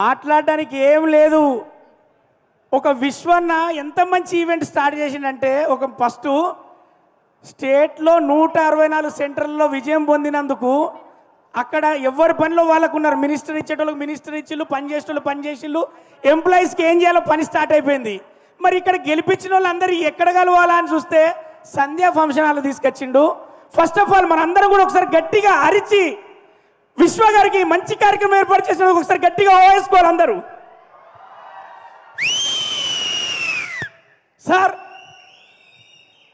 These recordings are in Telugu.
మాట్లాడడానికి ఏం లేదు. ఒక విశ్వన్న ఎంత మంచి ఈవెంట్ స్టార్ట్ చేసిందంటే, ఒక ఫస్ట్ స్టేట్లో 164 సెంటర్లలో విజయం పొందినందుకు అక్కడ ఎవరి పనిలో వాళ్ళకు ఉన్నారు. మినిస్టర్ ఇచ్చేటోళ్ళకి మినిస్టర్ ఇచ్చిళ్ళు, పని చేసేటోళ్ళు పని చేసిళ్ళు, ఎంప్లాయీస్కి ఏం చేయాలో పని స్టార్ట్ అయిపోయింది. మరి ఇక్కడ గెలిపించిన వాళ్ళందరూ ఎక్కడ కలవాలా అని చూస్తే సంధ్యా ఫంక్షన్ హాల్ తీసుకొచ్చిండు. ఫస్ట్ ఆఫ్ ఆల్ మనందరం కూడా ఒకసారి గట్టిగా అరిచి విశ్వ గారికి మంచి కార్యక్రమం ఏర్పాటు చేసిన ఒకసారి గట్టిగా ఓవేసుకోవాలి అందరూ. సార్,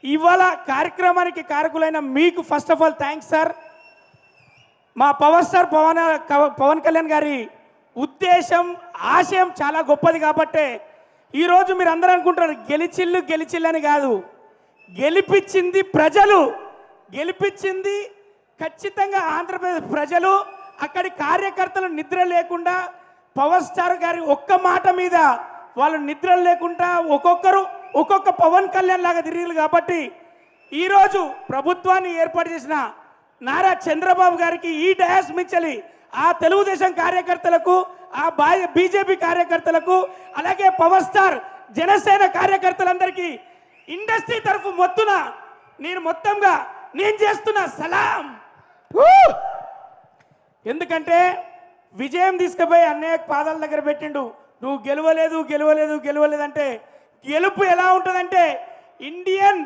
ఇవాళ కార్యక్రమానికి కారకులైన మీకు first of all thanks sir. మా పవర్ స్టార్ పవన్ కళ్యాణ్ గారి ఉద్దేశం ఆశయం చాలా గొప్పది కాబట్టే ఈరోజు మీరు అందరూ అనుకుంటారు గెలిచిల్లు అని కాదు, గెలిపించింది ప్రజలు, గెలిపించింది ఖచ్చితంగా ఆంధ్రప్రదేశ్ ప్రజలు. అక్కడి కార్యకర్తలు నిద్ర లేకుండా పవర్ స్టార్ గారి ఒక్క మాట మీద వాళ్ళు నిద్ర లేకుండా ఒక్కొక్కరు ఒక్కొక్క పవన్ కళ్యాణ్ లాగా తిరిగారు. కాబట్టి ఈరోజు ప్రభుత్వాన్ని ఏర్పాటు చేసిన నారా చంద్రబాబు గారికి ఈ డయాస్ మించలి ఆ తెలుగుదేశం కార్యకర్తలకు, ఆ బీజేపీ కార్యకర్తలకు, అలాగే పవర్ స్టార్ జనసేన కార్యకర్తలందరికీ ఇండస్ట్రీ తరఫు నేను చేస్తున్న సలాం. ఎందుకంటే విజయం తీసుకుపోయి అన్నయ్య పాదాల దగ్గర పెట్టిండు. నువ్వు గెలవలేదు అంటే గెలుపు ఎలా ఉంటుందంటే ఇండియన్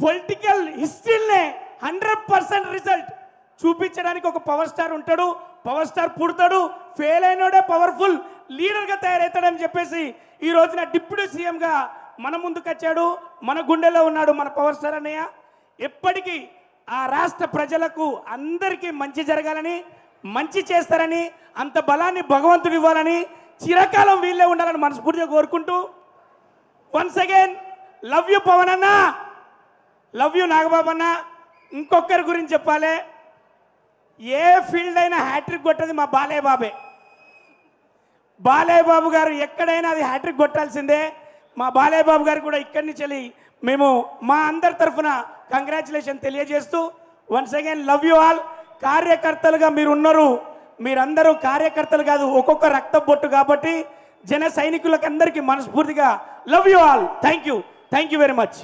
పొలిటికల్ హిస్టరీనే 100% రిజల్ట్ చూపించడానికి ఒక పవర్ స్టార్ ఉంటాడు. పవర్ స్టార్ పుడతాడు, ఫెయిల్ అయినోడే పవర్ఫుల్ లీడర్గా తయారవుతాడని చెప్పేసి ఈ రోజున డిప్యూటీ సీఎంగా మన ముందుకు వచ్చాడు. మన గుండెలో ఉన్నాడు మన పవర్ స్టార్ అన్నయ్య. ఎప్పటికీ ఆ రాష్ట్ర ప్రజలకు అందరికీ మంచి జరగాలని, మంచి చేస్తారని, అంత బలాన్ని భగవంతుడు ఇవ్వాలని, చిరకాలం వీళ్ళే ఉండాలని మనస్ఫూర్తిగా కోరుకుంటూ once again love you Pavan అన్న, లవ్ యూ నాగబాబు అన్న. ఇంకొకరి గురించి చెప్పాలి, ఏ ఫీల్డ్ అయినా హ్యాట్రిక్ కొట్టది మా బాలయ్య బాబే. బాలయ్య బాబు గారు ఎక్కడైనా అది హ్యాట్రిక్ కొట్టాల్సిందే. మా బాలయ్య బాబు గారు కూడా ఇక్కడి నుంచి వెళ్ళి మేము మా అందరి తరఫున కంగ్రాచులేషన్ తెలియజేస్తూ once again love you all. కార్యకర్తలుగా మీరు ఉన్నారు, మీరందరూ కార్యకర్తలు కాదు, ఒక్కొక్క రక్త బొట్టు. కాబట్టి జన సైనికులకు అందరికీ మనస్ఫూర్తిగా love you all. Thank you very much.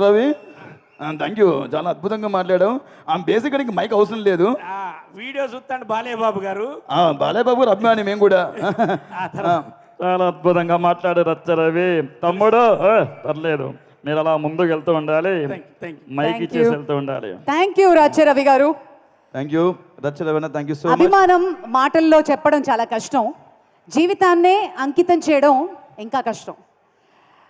Ravi, thank you, చాలా అద్భుతంగా మాట్లాడావు. బేసిక్ మైక్ అవసరం లేదు, వీడియో చూస్తాను. బాలయ్య బాబు గారు అభిమాని మేము కూడా. చాలా అద్భుతంగా మాట్లాడు రవి తమ్ముడు. పర్లేదు, మీరు అలా ముందుకు వెళ్తూ ఉండాలి, మైక్ ఇచ్చేసి వెళ్తూ ఉండాలి. థ్యాంక్ యూ రవి గారు. Thank you Ravi, thank you so much. అభిమానం మాటల్లో చెప్పడం చాలా కష్టం, జీవితాన్నే అంకితం చేయడం ఇంకా కష్టం.